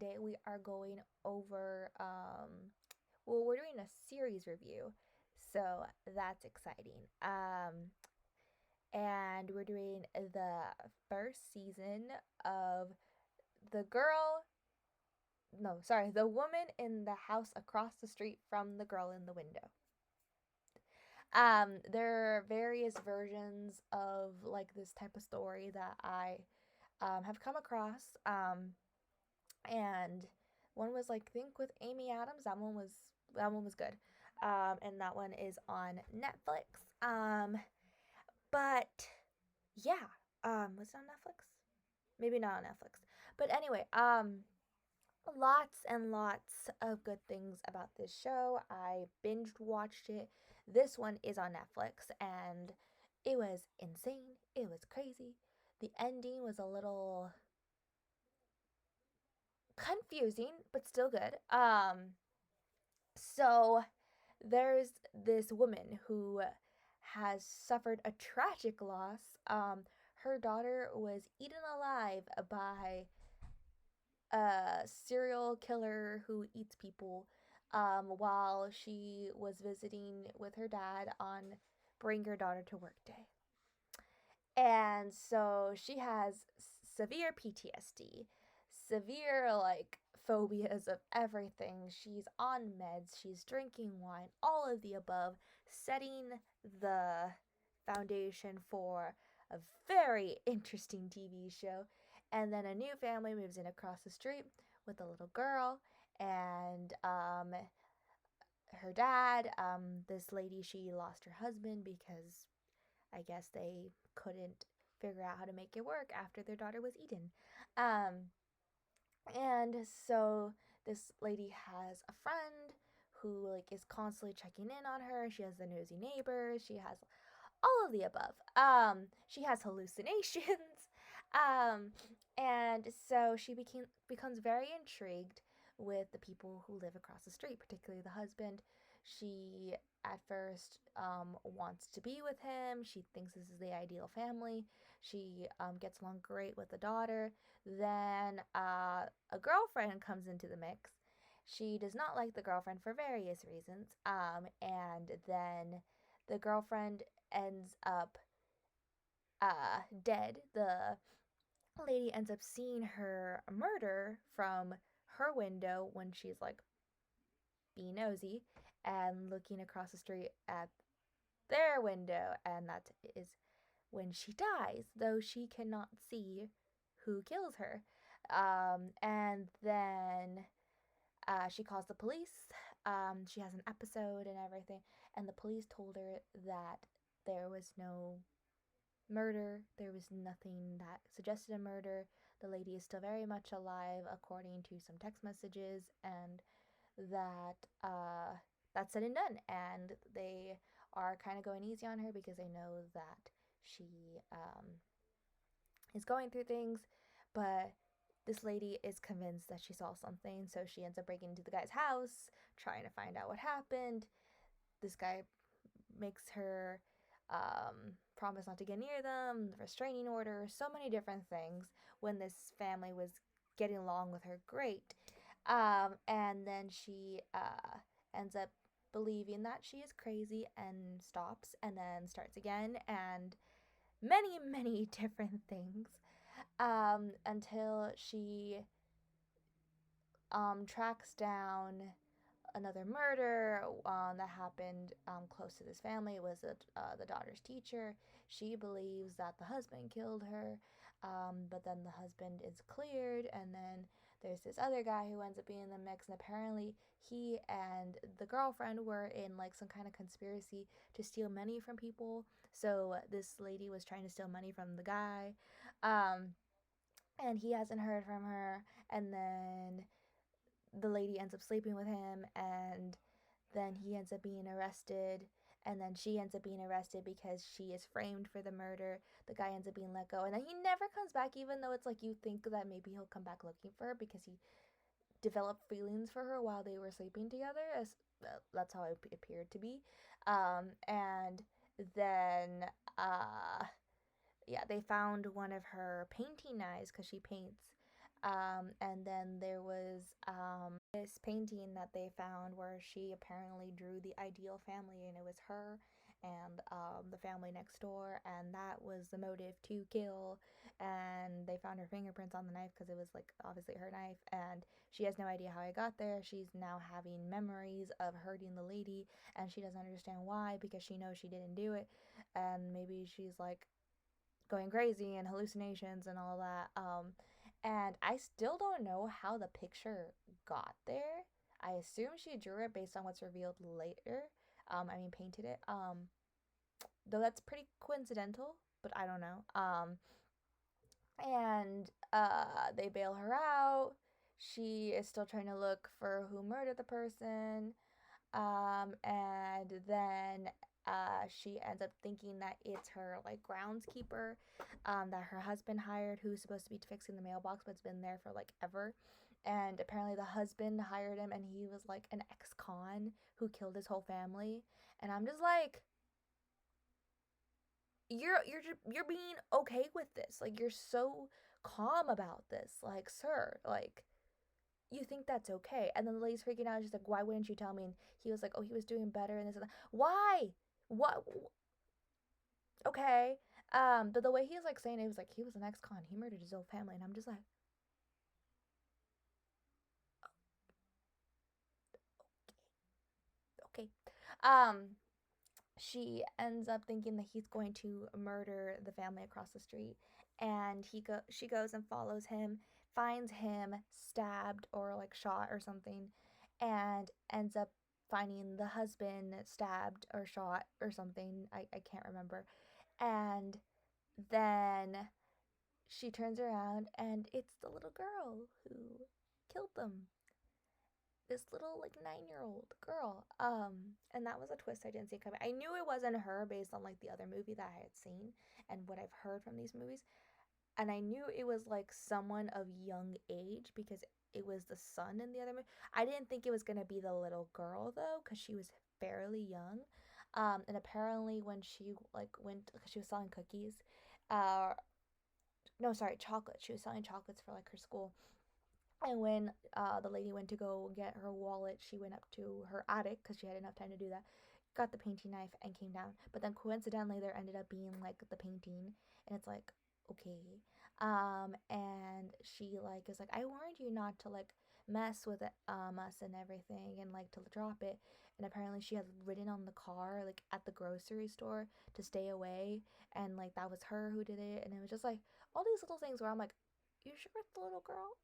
today we are going over, well, we're doing a series review, so that's exciting. And we're doing the first season of The Girl, no, sorry, The Woman in the House Across the Street from the Girl in the Window. There are various versions of like this type of story that I have come across. And one was like think with Amy Adams. That one was good. And that one is on Netflix. But yeah, was it on Netflix? Maybe not on Netflix. But anyway, lots and lots of good things about this show. I binged watched it. This one is on Netflix, and it was insane. It was crazy. The ending was a little confusing, but still good. So there's this woman who has suffered a tragic loss. Her daughter was eaten alive by a serial killer who eats people while she was visiting with her dad on Bring Your Daughter to Work Day. And so she has severe PTSD, severe like phobias of everything. She's on meds, she's drinking wine, all of the above, setting the foundation for a very interesting TV show. And then a new family moves in across the street with a little girl, and her dad, this lady, she lost her husband because I guess they couldn't figure out how to make it work after their daughter was eaten. Um, and so this lady has a friend who like is constantly checking in on her. She has the nosy neighbors. She has all of the above. She has hallucinations. um, and so she becomes very intrigued with the people who live across the street, particularly the husband. She at first wants to be with him. She thinks this is the ideal family. She gets along great with the daughter. Then a girlfriend comes into the mix. She does not like the girlfriend for various reasons. And then the girlfriend ends up dead. The lady ends up seeing her murder from her window when she's like being nosy and looking across the street at their window, and that is when she dies, though she cannot see who kills her. And then she calls the police. She has an episode and everything, and the police told her that there was no murder. There was nothing that suggested a murder. The lady is still very much alive, according to some text messages, and that that's said and done. And they are kind of going easy on her because they know that she is going through things, but this lady is convinced that she saw something, so she ends up breaking into the guy's house, trying to find out what happened. This guy makes her promise not to get near them, the restraining order, so many different things when this family was getting along with her great. And then she ends up believing that she is crazy and stops and then starts again, and many, many different things until she tracks down another murder that happened close to this family. It was the daughter's teacher. She believes that the husband killed her, but then the husband is cleared, and then there's this other guy who ends up being in the mix, and apparently he and the girlfriend were in like some kind of conspiracy to steal money from people. So this lady was trying to steal money from the guy, um, and he hasn't heard from her, and then the lady ends up sleeping with him, and then he ends up being arrested, and then she ends up being arrested because she is framed for the murder. The guy ends up being let go, and then he never comes back, even though it's like you think that maybe he'll come back looking for her because he developed feelings for her while they were sleeping together, as that's how it appeared to be. And then yeah, they found one of her painting knives because she paints, And then there was this painting that they found where she apparently drew the ideal family, and it was her and the family next door, and that was the motive to kill. And they found her fingerprints on the knife because it was like obviously her knife, and she has no idea how it got there. She's now having memories of hurting the lady, and she doesn't understand why because she knows she didn't do it, and maybe she's like going crazy and hallucinations and all that. And I still don't know how the picture got there. I assume she drew it based on what's revealed later. I mean, painted it. Though that's pretty coincidental, but I don't know. And they bail her out. She is still trying to look for who murdered the person. And then she ends up thinking that it's her like groundskeeper that her husband hired, who's supposed to be fixing the mailbox, but's been there for like ever. And apparently the husband hired him, and he was like an ex-con who killed his whole family. And I'm just like, you're being okay with this, like you're so calm about this, like sir, like you think that's okay. And then the lady's freaking out. She's like, why wouldn't you tell me? And he was like, oh, he was doing better and this and that. Why? What? Okay. But the way he's like saying it was like he was an ex-con. He murdered his whole family, and I'm just like, okay. Um, she ends up thinking that he's going to murder the family across the street, and she goes and follows him, finds him stabbed or like shot or something, and ends up finding the husband stabbed or shot or something. I can't remember. And then she turns around, and it's the little girl who killed them, this little like 9-year old girl. And that was a twist I didn't see coming. I knew it wasn't her based on like the other movie that I had seen and what I've heard from these movies. And I knew it was like someone of young age because it was the son in the other movie. I didn't think it was gonna be the little girl though, because she was fairly young. And apparently when she like went, because she was selling cookies, uh, no, sorry, chocolate. She was selling chocolates for like her school, and when the lady went to go get her wallet, she went up to her attic because she had enough time to do that, got the painting knife, and came down. But then coincidentally, there ended up being like the painting, and it's like, okay. And she like is like, I warned you not to like mess with it, us and everything, and like to drop it. And apparently, she had written on the car like at the grocery store to stay away, and like that was her who did it. And it was just like all these little things where I'm like, you sure it's the little girl?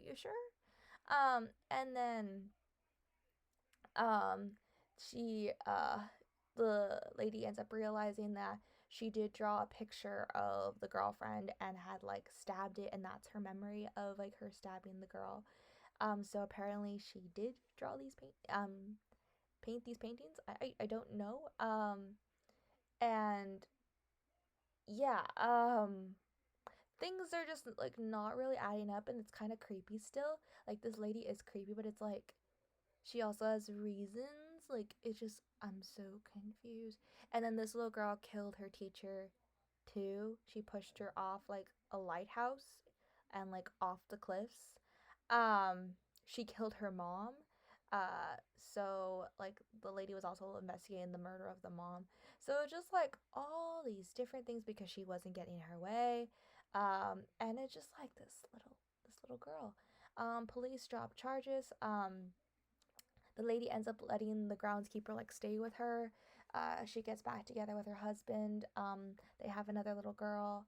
You sure? And then um she the lady ends up realizing that she did draw a picture of the girlfriend and had like stabbed it, and that's her memory of like her stabbing the girl. So apparently she did draw these paint these paintings. I don't know. And yeah, things are just like not really adding up, and it's kind of creepy still. Like this lady is creepy, but it's like she also has reasons. Like, it's just, I'm so confused. And then this little girl killed her teacher too. She pushed her off like a lighthouse and like off the cliffs. Um, she killed her mom. So like the lady was also investigating the murder of the mom. So just like all these different things because she wasn't getting her way. And it's just like this little girl. Police drop charges. The lady ends up letting the groundskeeper like stay with her. She gets back together with her husband. They have another little girl,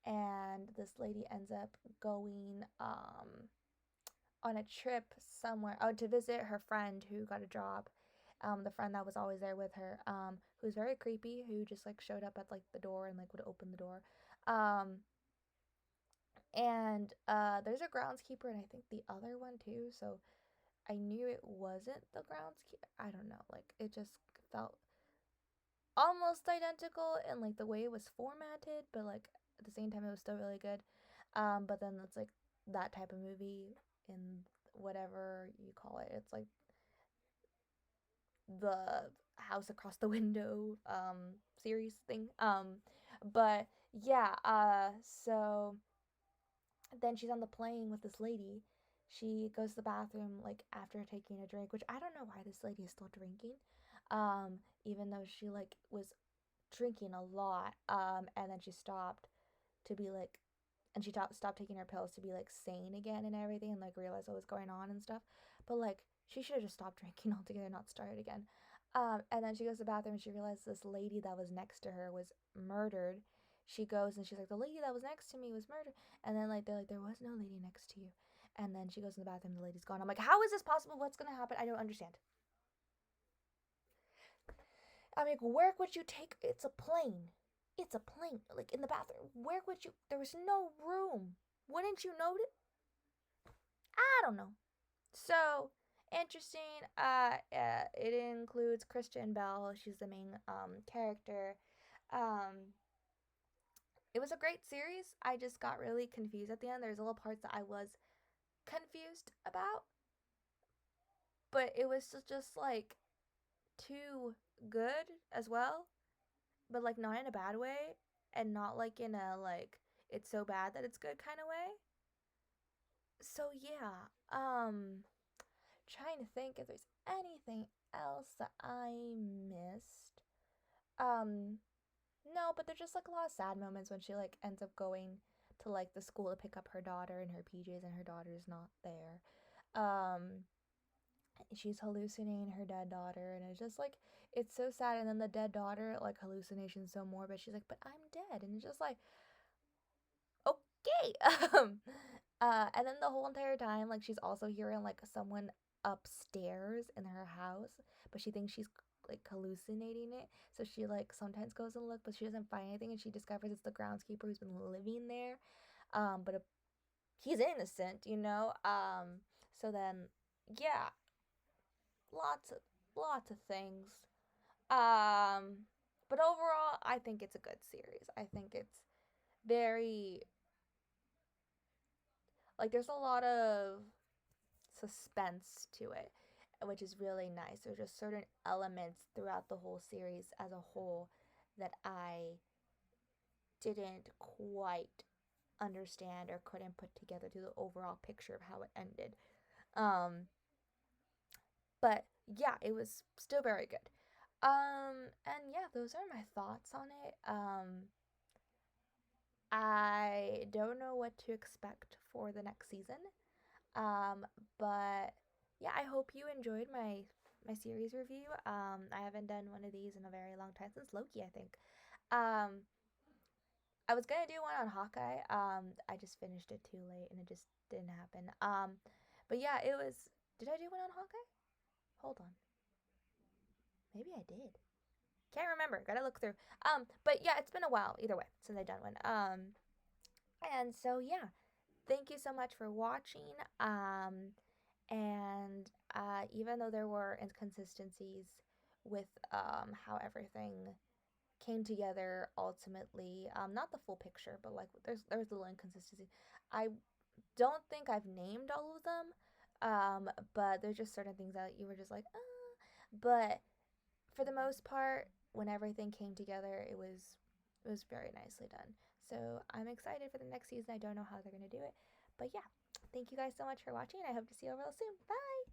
and this lady ends up going on a trip somewhere, oh, to visit her friend who got a job. The friend that was always there with her, who's very creepy, who just like showed up at like the door and like would open the door. Um, and there's a groundskeeper, and I think the other one too. So I knew it wasn't the groundskeeper. I don't know. Like it just felt almost identical in like the way it was formatted, but like at the same time it was still really good. But then it's like that type of movie in whatever you call it. It's like the house across the window series thing. But yeah, so then she's on the plane with this lady. She goes to the bathroom like after taking a drink, which I don't know why this lady is still drinking. Even though she like was drinking a lot. And then she stopped to be like, and she stopped taking her pills to be like sane again and everything, and like realize what was going on and stuff. But like she should have just stopped drinking altogether, not started again. And then she goes to the bathroom and she realizes this lady that was next to her was murdered. She goes and she's like, the lady that was next to me was murdered. And then like they're like, there was no lady next to you. And then she goes in the bathroom, the lady's gone. I'm like, how is this possible? What's gonna happen? I don't understand. I'm like, where would you take? It's a plane. It's a plane. Like in the bathroom. Where would you? There was no room. Wouldn't you notice? I don't know. So interesting. It includes Christian Bell. She's the main character. Um, it was a great series. I just got really confused at the end. There's a little parts that I was confused about, but it was just like too good as well. But like not in a bad way, and not like in a like it's so bad that it's good kind of way. So yeah, trying to think if there's anything else that I missed. Um, no, but there's just like a lot of sad moments when she like ends up going to like the school to pick up her daughter in her PJs and her daughter's not there. Um, she's hallucinating her dead daughter and it's just like it's so sad, and then the dead daughter like hallucinations so more, but she's like, but I'm dead, and it's just like okay. And then the whole entire time, like she's also hearing like someone upstairs in her house, but she thinks she's like hallucinating it. So she like sometimes goes and look, but she doesn't find anything, and she discovers it's the groundskeeper who's been living there. But he's innocent, you know. So then yeah, lots of things. Um, but overall, I think it's a good series. I think it's very like there's a lot of suspense to it, which is really nice. There's just certain elements throughout the whole series as a whole that I didn't quite understand or couldn't put together to the overall picture of how it ended. Um, but yeah, it was still very good. And yeah, those are my thoughts on it. I don't know what to expect for the next season. Um, but yeah, I hope you enjoyed my series review. I haven't done one of these in a very long time, since Loki, I think. Um, I was gonna do one on Hawkeye. I just finished it too late and it just didn't happen. But yeah, it was. Did I do one on Hawkeye? Hold on, maybe I did. Can't remember. Gotta look through. But yeah, it's been a while either way since I've done one. And so yeah, thank you so much for watching. And even though there were inconsistencies with how everything came together ultimately, not the full picture, but like there's little inconsistency. I don't think I've named all of them, but there's just certain things that you were just like, but for the most part, when everything came together, it was very nicely done. So I'm excited for the next season. I don't know how they're gonna do it, but yeah, thank you guys so much for watching. I hope to see you real soon. Bye.